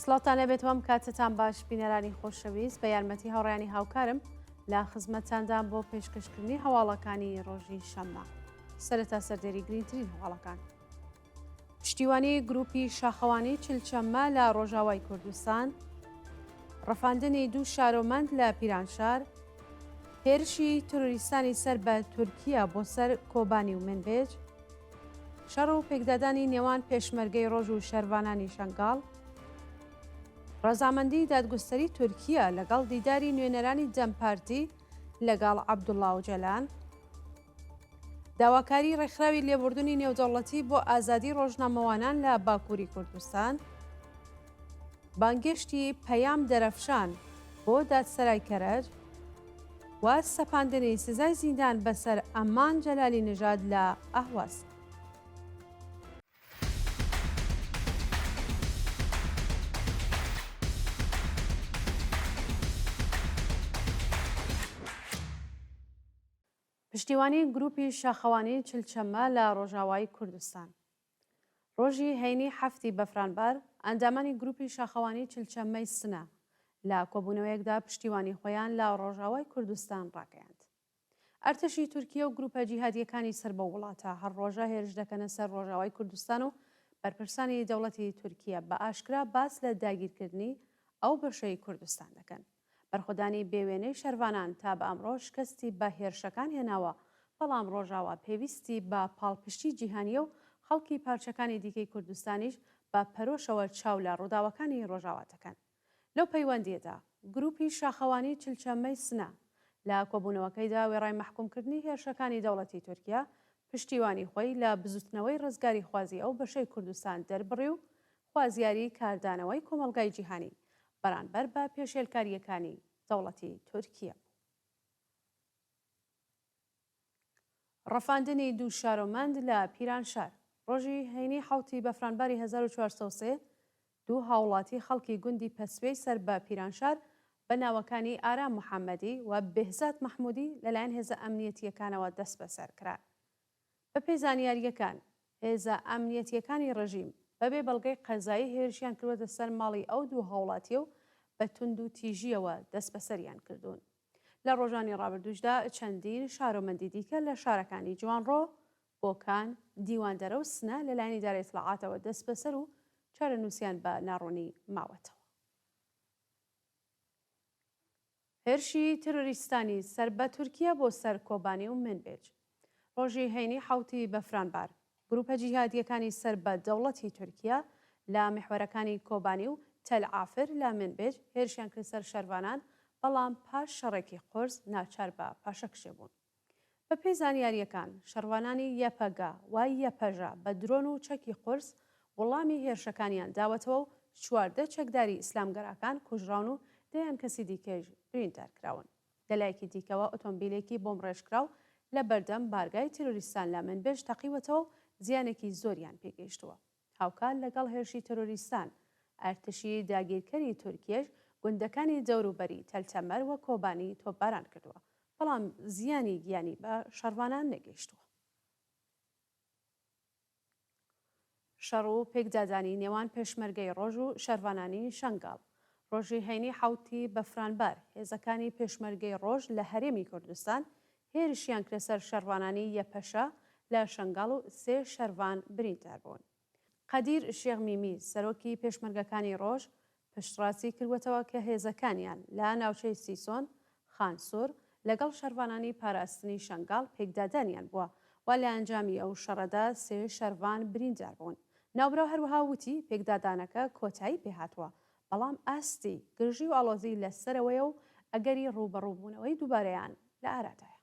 سڵاتانە بێتوەم کاتتان باش بینەرانی خۆشەویست بە یارمەتی هاوڕێیانی هاوکارم لە خزمەتتاندان بۆ پێشکەشکردنی هەواڵەکانی ڕۆژی شەممە. سەرەتا سەردەری گرنگترین هەواڵەکان. پشتیوانی گروپی شاخەوانی چلچەممە لە ڕۆژاوای کوردستان، ڕەفاندنی دوو شارۆمەند لە پیرانشار، هێرشی تۆریستانی سەر بە تورکیا بۆ سەر کۆبانی و منبێج، شەڕ و پێکدادانی نێوان پێشمەرگەی ڕۆژ و شەروانانی شەنگاڵ، ڕەزامەندی دادگستەری تورکیا لەگەڵ دیداری نوێنەرانی دەمپارتی لەگەڵ عەبدوڵڵا ئۆجەلان، داواکاری ڕێکخراوی لێبوردنی نێودەوڵەتی بۆ ئازادی ڕۆژنامەوانان لە باکووری کوردستان، بانگشتی پەیام دەرەفشان بۆ دادسەرای کەرەج و سەپاندنی سزای زیندان بەسەر ئەمان جەلالی نژاد لە ئەهواز. پشتیوانی گروپی شاخەوانی چلچەممە لە ڕۆژاوای کوردستان. ڕۆژی هەینی هەفتی بەفرانبەر ئەندامانی گروپی شاخەوانی چلچەممەی سنە لە کۆبوونەوەیەکدا پشتیوانی خۆیان لە ڕۆژاوای کوردستان ڕاگەیاند. ئەرتەشی تورکیە و گروپە جیهادیەکانی سەر بە وڵاتە هەر ڕۆژە هێرش دەکەنە سەر ڕۆژاوای کوردستان و بەرپرسانی دەوڵەتی تورکیە بە ئاشکرا باس لە داگیرکردنی ئەو بەشەی کوردستان دەکەن. بەرخۆدانی بێوێنەی شەروانان تا بە ئەمڕۆ شکستی بە هێرشەکان هێناوە، بەڵام ڕۆژاوا پێویستی بە پاڵپشتی جیهانیە و خەڵکی پارچەکانی دیکەی کوردستانیش بە پەرۆشەوە چاو لە ڕووداوەکانی ڕۆژاواتەکەن. لەو پەیوەندیەدا گروپی شاخەوانی چلچەممەی سنە لە کۆبوونەوەکەیدا وێڕای مەحکومکردنی هێرشەکانی دەوڵەتی تورکیا پشتیوانی خۆی لە بزوتنەوەی ڕزگاری خوازی ئەو بەشەی کوردستان دەربڕی و خوازیاری کاردانەوەی کۆمەڵگای جیهانی بەرامبەر بە پێشێلکاریەکانی دەوڵەتی تورکیە. ڕەفاندنی دوو شارۆمەند لە پیرانشار. ڕۆژی هەینی حوتی بەفرانباری 1403 دوو هاوڵاتی خەڵکی گوندی پەسوێی سەر بە پیرانشار بە ناوەکانی ئارام محەممەدی و بێهزاد مەحموودی لەلایەن هێزە ئەمنیەتیەکانەوە دەست بەسەر کرا. بەپێی زانیاریەکان، هێزە ئەمنیەتیەکانی ڕژیم بەبێ بەڵگەی قەزایی هێرشیان کردوەتە سەر ماڵی ئەو دوو هاوڵاتیە و بە تونند و تیژیەوە دەست بەسەریان کردوون. لە ڕۆژانی ڕابردووشدا چەندین شارۆمەندی دیکە لە شارەکانی جوانڕۆ، بۆکان، دیواندەرە و سنە لەلایەن ئیدارەی ئیتلاعاتەوە دەست بەسەر و چارەنووسیان بە ناڕوونی ماوەتەوە. هێرشی تروریستانی سەر بە تورکیا بۆ سەر کۆبانی و منبێج. ڕۆژی هەینی حوتی بەفرانبار گروپە جیهادیەکانی سەر بە دەوڵەتی تورکیا لە میحوەرەکانی کۆبانی و تەلعافر لە منبێج هێرشیان کرد سەر شەروانان، بەڵام پاش شەڕێکی قورس ناچار بە پاشەکشێ بوون. بەپێی زانیاریەکان، شەروانانی یەپەگا وای یەپەژە بە درۆن و چەکی قورس وەڵامی هێرشەکانیان داوەتەوە و چواردە چەکداری ئیسلامگەراکان کوژراون و دەیان کەسی دیکەش بریندارکراون. لەلایەکی دیکەوە ئۆتۆمبیلێکی بۆم ڕێژکراو لە بەردەم بارگای تیرۆریستان لە منبێژ تەقیوەتەوە و زیانێکی زۆریان پێگەیشتووە. هاوکار لەگەڵ هێرشی تەرۆریستان، ئەرتشی داگیرکەری تورکیەش گوندەکانی دەوروبەری تەلتەمەر و کۆبانی تۆپباران کردووە، بەڵام زیانی گیانی بە شەروانان نەگەیشتووە. شەڕ و پێکدادانی نێوان پێشمەرگەی ڕۆژ و شەروانانی شەنگاڵ. ڕۆژی هەینی حوتی بەفرانبار هێزەکانی پێشمەرگەی ڕۆژ لە هەرێمی کوردستان هێرشیان کرد سەر شەروانانی یەپەشە لە شەنگاڵ و سێ شەروان بریندار بوون. قەدیر شێخمیمی سەرۆکی پێشمەرگەکانی ڕۆژ پشتڕاستی کردوەتەوە کە هێزەکانیان لە ناوچەی سیسۆن، خانسۆر لەگەڵ شەروانانی پاراستنی شەنگاڵ پێکدادانیان بووە و لە ئەنجامی ئەو شەڕەدا سێ شەروان بریندار بوون. ناوبراو هەروەها وتی پێکدادانەکە کۆتایی پێهاتووە، بەڵام ئاستی گرژی و ئاڵۆزی لەسەرەوەیە و ئەگەری ڕووبەڕووبوونەوەی دووبارەیان لە ئارادایە.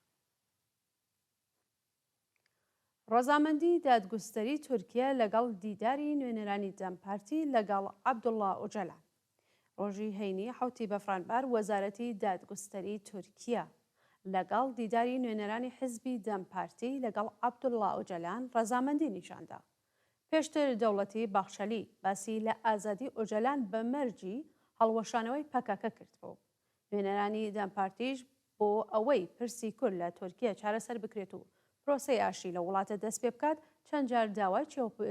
ڕەزامەندی دادگستەری تورکیا لەگەڵ دیداری نوێنەرانی دەمپارتی لەگەڵ عەبدوڵڵا ئۆجەلان. ڕۆژی هەینی حوتی بەفرانبار وەزارەتی دادگستەری تورکیا لەگەڵ دیداری نوێنەرانی حزبی دەمپارتی لەگەڵ عەبدوڵڵا ئۆجەلان ڕەزامەندی نیشاندا. پێشتر دەوڵەتی باخشەلی باسی لە ئازادی ئۆجەلان بە مەرجی هەڵوەشانەوەی پەکەکە کردبوو. نوێنەرانی دەمپارتیش بۆ ئەوەی پرسی کورد لە تورکیا چارەسەر بکرێت و پرۆسەی ئاشی لە وڵاتە دەست پێ بکات چەند جار داوای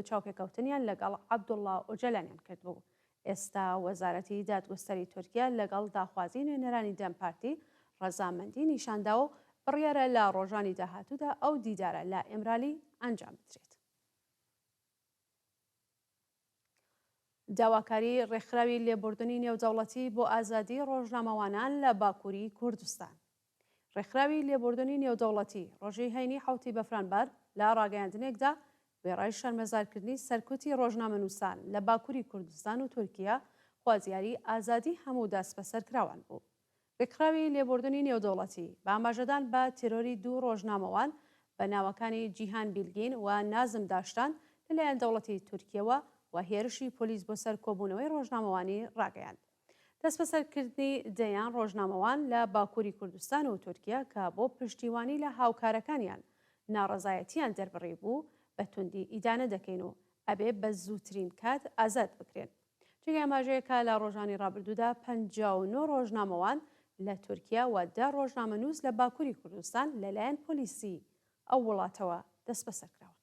چاوپێکەوتنیان لەگەڵ عەبدوڵڵا ئۆجەلانیان کردبوو. ئێستا وەزارەتی دادگستری تورکیا لەگەڵ داخوازی نوێنەرانی دەم پارتی ڕەزامەندی نیشانداوە بڕیارە لە ڕۆژانی داهاتوودا ئەو دیدارە لە ئێمرالی ئەنجام بدرێت. داواکاری ڕێکخراوی لێبوردنی نێودەوڵەتی بۆ ئازادی ڕۆژنامەوانان لە باکووری کوردستان. ڕێکخراوی لێبوردنی نێودەوڵەتی ڕۆژەی هەینی حوتی بەفرانبەر لە ڕاگەیاندنێکدا وێڕای شەرمەزارکردنی سەرکوتی ڕۆژنامەنووسان لە باکووری کوردستان و تورکیا خوازیاری ئازادی هەموو دەست بەسەرکراوان بوو. ڕێکخراوی لێبوردنی نێودەوڵەتی بە ئاماژەدان بە تیرۆری دوو ڕۆژنامەوان بە ناوەکانی جیهان بیلگین و نازم داشتان لەلایەن دەوڵەتی تورکیەوە و هێرشی پۆلیس بۆ سەر کۆبوونەوەی ڕۆژنامەوانی ڕاگەیاند. دەست بەسەرکردنی دەیان ڕۆژنامەوان لە باکووری کوردستان و تورکیا کە بۆ پشتیوانی لە هاوکارەکانیان ناڕەزایەتیان دەربڕی بوو بە توندی ئیدانە دەکەین و ئەبێ بە زووترین کات ئازاد بکرێن. جگە ئاماژەیەکە لە ڕۆژانی ڕابردوودا 59 ڕۆژنامەوان لە تورکیا و 10 ڕۆژنامەنووس لە باکووری کوردستان لەلایەن پۆلیسی ئەو وڵاتەوە دەست بەسەرکراون.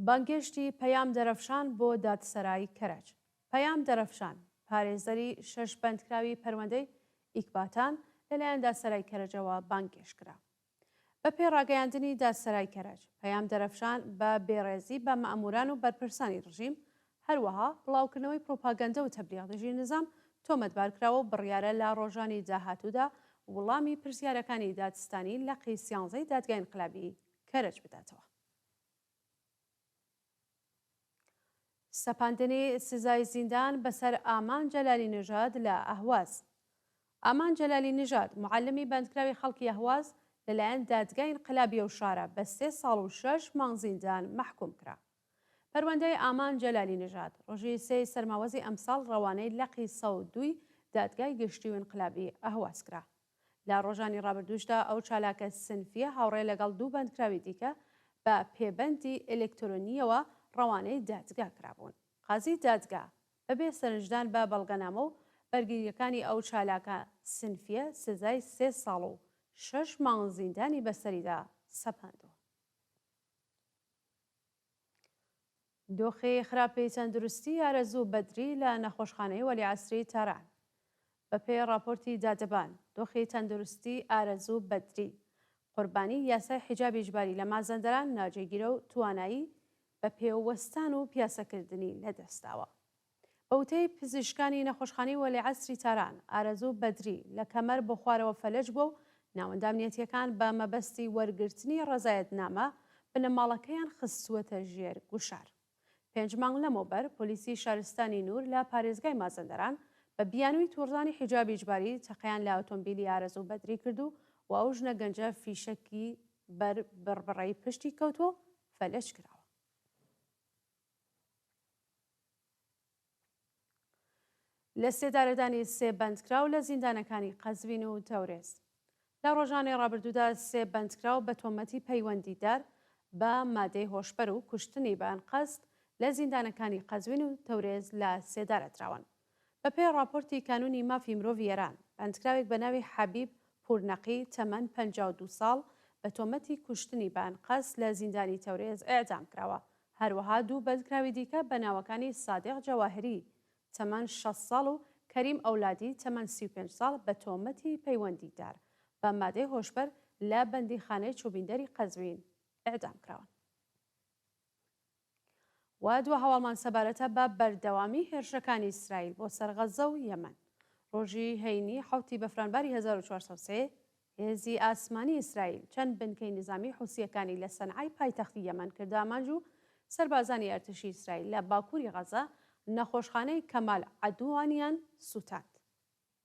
بانگێشتی پەیام دەرەفشان بۆ دادسەرای کەرەج. پەیام دەرەفشان پارێزەری 6 بەندکراوی پەروەندەی ئیکباتان لەلایەن دادسەرای کەرەجەوە بانگێشکرا. بە پێ ڕاگەیاندنی دادسەرای کەرەج پەیام دەرەفشان بە بێڕێزی بە مەئەموران و بەرپرسانی ڕژیم هەروەها بڵاوکردنەوەی پرۆپاگەندە و تەبلیغاتیی نظام تۆمەتبارکراوە بڕیارە لە ڕۆژانی داهاتوودا وەڵامی پرسیارەکانی دادستانی لە قەی 11 دادگای ئینقلابی کەرەج بداتەوە. سەپاندنی سزای زیندان بەسەر ئامان جەلالی نژاد لە ئەهواز. ئامان جەلالی نژاد معلمی بەندکراوی خەڵکی ئەهواز لەلایەن دادگای ئینقلابی و شارە بە 3 ساڵ و 6 مانگ زیندان مەحکوم کرا. پەروەندەی ئامان جەلالی نژاد ڕۆژی 3 سەرماوەزی ئەمساڵ ڕەوانەی لەقی 102 دادگای گشتی و ئینقلابی ئەهواز کرا. لە ڕۆژانی ڕابردووشدا ئەو چالاکە سنفیە هاوڕێ لەگەڵ 2 بەندکراوی دیکە بە پێبەندی ئێلکترۆنیەوە ڕەوانەی دادگا کرابوون. قازی دادگا بەبێ سەرنجدان بە بەڵگەنامە و بەرگریەکانی ئەو چالاکە سنفیە سزای 3 ساڵ و 6 مانگ زیندانی بەسەریدا سەپاندەوە. دۆخی خراپەی تەندروستی ئارەزوو بەدری لە نەخۆشخانەی وەلیعەسری تاران. بەپێ راپۆرتی دادەبان دۆخی تەندروستی ئارەزوو بەدری قوربانی یاسای حیجابی ئیجباری لە مازەندەران ناجێگیرە و توانایی بە پێوەستان و پیاسەکردنی لەدەستاوە. بەوتەی پزیشکانی نەخۆشخانەی وەلیعەسری تاران ئارەزوو بەدری لە کەمەر بۆ خوارەوە فەلەج بووە و ناوەندامنیەتیەکان بە مەبەستی وەرگرتنی ڕەزایەتنامە بنەماڵەکەیان خستووەتە ژێر گوشار. 5 مانگ لەمەوبەر پۆلیسی شارستانی نور لە پارێزگای مازەندەران بە بیانووی تووڕزانی حیجابی ئیجباری تەقەیان لە ئۆتۆمبیلی ئارەزوو بەدری کردو و ئەو ژنە گەنجە فیشەکی بەر بڕبڕەی پشتی کەوتۆ فەلەج کراوە. لە سێدارەدانی 3 بەندکراو لە زیندانەکانی قەزوین و تەورێز. لە ڕۆژانی ڕابردوودا 3 بەندکراو بە تۆمەتی پەیوەندیدار بە مادەی هۆشبەر و کوشتنی بەیان قەست لە زیندانەکانی قەزوین و تەورێز لە سێدارەدراون. بەپێ راپۆرتی کانونی مافی مرۆڤ ئێران بەندکراوێک بە ناوی حەبیب پورنەقی تەمەن 52 ساڵ بە تۆمەتی کوشتنی بەیان قەست لە زیندانی تەورێز ئێعدام کراوە. هەروەها 2 بەندکراوی دیکە بە ناوەکانی سادیق جەواهری تەمەن 6 ساڵ و کەریم ئەولادی تەمەن 35 ساڵ بە تۆمەتی پەیوەندیدار بە مادەی هۆشبەر لە بەندیخانەی چوبیندەری قەزوین ئێعدام کراون. و دووە هەواڵمان سەبارەتە بە بەردەوامی هێرشەکانی ئیسرائیل بۆ سەر غەزە و یەمەن. ڕۆژی هەینی حوتی بەفرانباری 1403 هێزی ئاسمانی ئیسرائیل چەند بنکەی نظامی حوسیەکانی لە سەنعای پایتەختی یەمەن کرد ئامانج و سەربازانی ئەرتشی ئیسرائیل لە باکووری غەزە نەخۆشخانەی کەمال عەدوانیان سوتاند.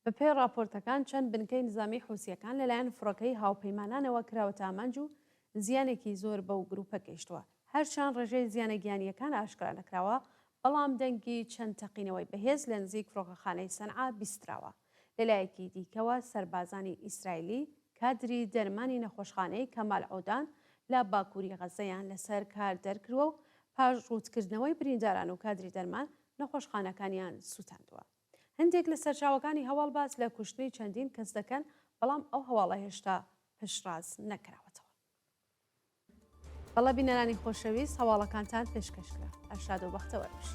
بەپێ راپۆرتەکان چەند بنکەی نظامی حوسیەکان لەلایەن فڕۆکەی هاوپەیمانانەوە کراوەتە ئامانج و زیانێکی زۆر بەو گروپە گەیشتووە. هەرچەند ڕێژەی زیانە گیانیەکان ئاشکرا نەکراوە، بەڵام دەنگی چەند تەقینەوەی بەهێز لە نزیک فڕۆکەخانەی سەنعا بیستراوە. لەلایەکی دیکەوە سەربازانی ئیسرائیلی کادری دەرمانی نەخۆشخانەی کەمال عەودان لە باکووری غەزەیان لەسەر کار دەرکردووە و پاش ڕوودکردنەوەی برینداران و کادری دەرمان نەخۆشخانەکانیان سوتاندووە. هەندێک لە سەرچاوەکانی هەواڵ باس لە کوشتنی چەندین کەس دەکەن، بەڵام ئەو هەواڵە هێشتا پشتڕاست نەکراوەتەوە. بەڵە بینەرانی خۆشەویست هەواڵەکانتان پێشکەشکرا ئەرشاد و بەختەوەرش.